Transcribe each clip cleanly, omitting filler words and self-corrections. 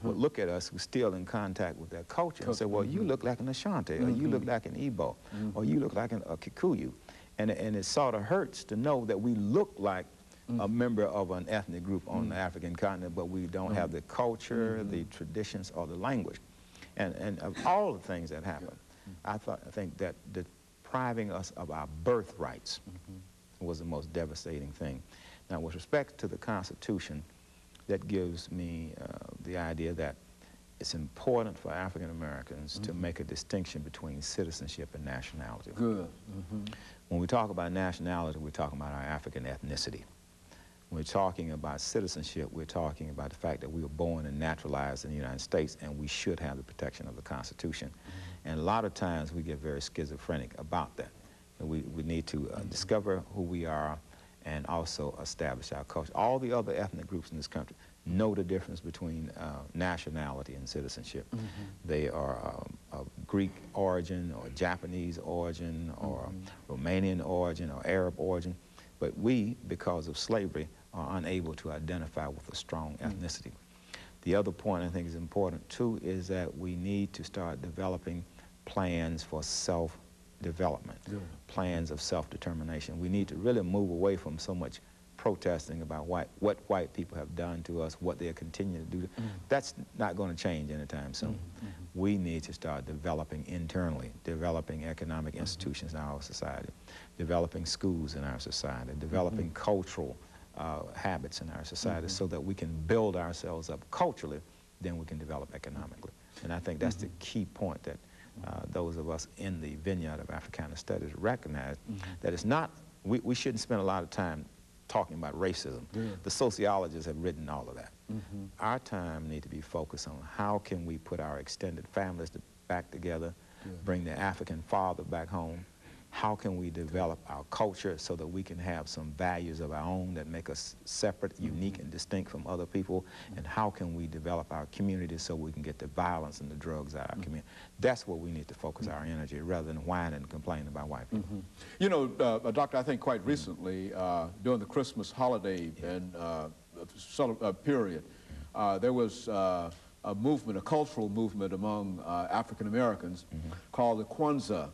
would look at us who's still in contact with their culture and say, well, you look like an Ashanti, or you look like an Igbo, or you look like a Kikuyu. And it sort of hurts to know that we look like a member of an ethnic group on the African continent, but we don't have the culture, the traditions, or the language. And of all the things that happen, I think that depriving us of our birthrights was the most devastating thing. Now, with respect to the Constitution, that gives me the idea that it's important for African Americans to make a distinction between citizenship and nationality. Good. When we talk about nationality, we're talking about our African ethnicity. When we're talking about citizenship, we're talking about the fact that we were born and naturalized in the United States, and we should have the protection of the Constitution. And a lot of times we get very schizophrenic about that. We need to discover who we are and also establish our culture. All the other ethnic groups in this country know the difference between nationality and citizenship. They are of Greek origin or Japanese origin or Romanian origin or Arab origin, but we, because of slavery, are unable to identify with a strong ethnicity. The other point I think is important too is that we need to start developing plans for self-development, plans of self-determination. We need to really move away from so much protesting about what white people have done to us, what they're continuing to do. That's not going to change anytime soon. We need to start developing internally, developing economic institutions in our society, developing schools in our society, developing cultural habits in our society so that we can build ourselves up culturally, then we can develop economically. And I think that's the key point that those of us in the vineyard of Africana studies recognize, that it's not, we shouldn't spend a lot of time talking about racism. The sociologists have written all of that. Our time needs to be focused on how can we put our extended families back together, bring the African father back home. How can we develop our culture so that we can have some values of our own that make us separate, unique, and distinct from other people? And how can we develop our community so we can get the violence and the drugs out of our community? That's where we need to focus our energy rather than whine and complain about white people. You know, Doctor, I think quite recently, during the Christmas holiday and period, there was a movement, a cultural movement among African Americans called the Kwanzaa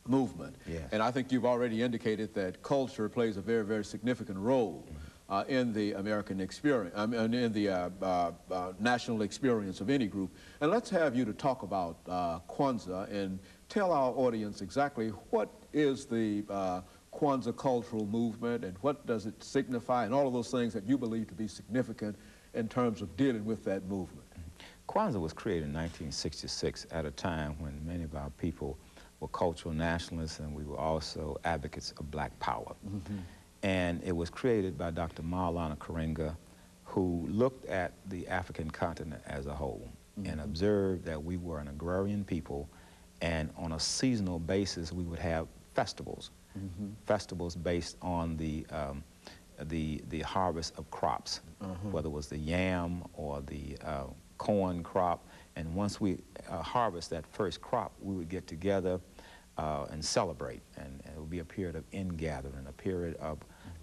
movement. And I think you've already indicated that culture plays a very, very significant role in the American experience, in the national experience of any group. And let's have you to talk about Kwanzaa and tell our audience exactly what is the Kwanzaa cultural movement and what does it signify and all of those things that you believe to be significant in terms of dealing with that movement. Kwanzaa was created in 1966 at a time when many of our people were cultural nationalists, and we were also advocates of black power. And it was created by Dr. Maulana Karenga, who looked at the African continent as a whole and observed that we were an agrarian people, and on a seasonal basis we would have festivals, festivals based on the harvest of crops, whether it was the yam or the corn crop. And once we harvest that first crop, we would get together and celebrate, and it would be a period of ingathering, a period of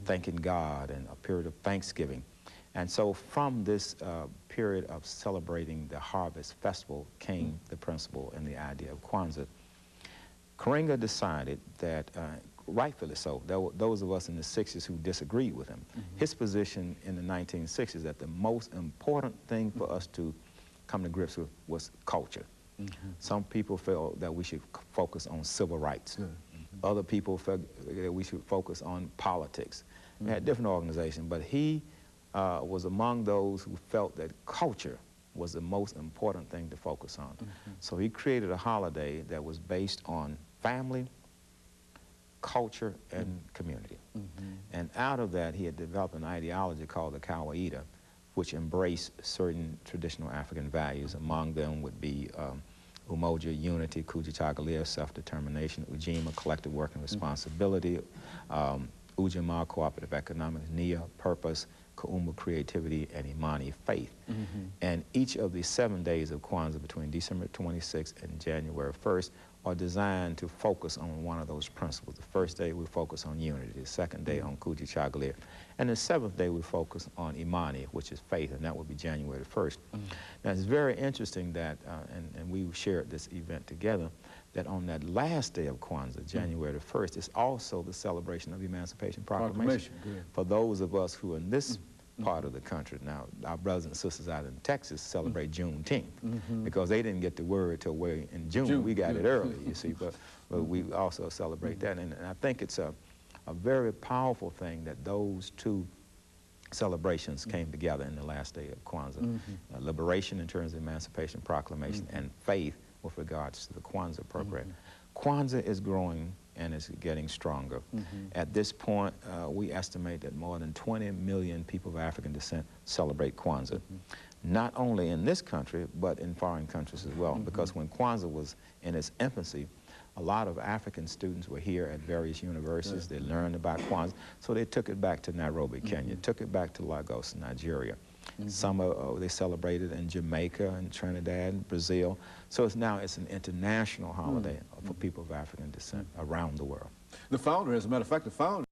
thanking God, and a period of thanksgiving. And so from this period of celebrating the harvest festival came the principle and the idea of Kwanzaa. Karenga decided that, rightfully so, there were those of us in the 60s who disagreed with him. His position in the 1960s that the most important thing for us to come to grips with was culture. Some people felt that we should focus on civil rights. Other people felt that we should focus on politics. We had different organizations, but he was among those who felt that culture was the most important thing to focus on. So he created a holiday that was based on family, culture, and community. And out of that, he had developed an ideology called the Kawaida, which embraced certain traditional African values. Among them would be Umoja, unity; Kujitalia, self-determination; Ujima, collective work and responsibility; Ujamaa, cooperative economics; Nia, purpose; Kaumba, creativity; and Imani, faith. And each of the 7 days of Kwanzaa between December 26th and January 1st are designed to focus on one of those principles. The first day we focus on unity, the second day on Kujichagulia, and the seventh day we focus on Imani, which is faith, and that will be January 1st. Now it's very interesting that, and we shared this event together, that on that last day of Kwanzaa, January the 1st, is also the celebration of Emancipation Proclamation. For those of us who are in this part of the country. Now, our brothers and sisters out in Texas celebrate Juneteenth because they didn't get the word till way in June. We got it early, you see, but we also celebrate that. And I think it's a very powerful thing that those two celebrations came together in the last day of Kwanzaa. Liberation in terms of Emancipation Proclamation and faith with regards to the Kwanzaa program. Kwanzaa is growing and is getting stronger. At this point, we estimate that more than 20 million people of African descent celebrate Kwanzaa. Not only in this country, but in foreign countries as well, because when Kwanzaa was in its infancy, a lot of African students were here at various universities. They learned about Kwanzaa, so they took it back to Nairobi, Kenya, took it back to Lagos, Nigeria. Some they celebrated in Jamaica and Trinidad and Brazil. So now it's an international holiday for people of African descent around the world. The founder, as a matter of fact, the founder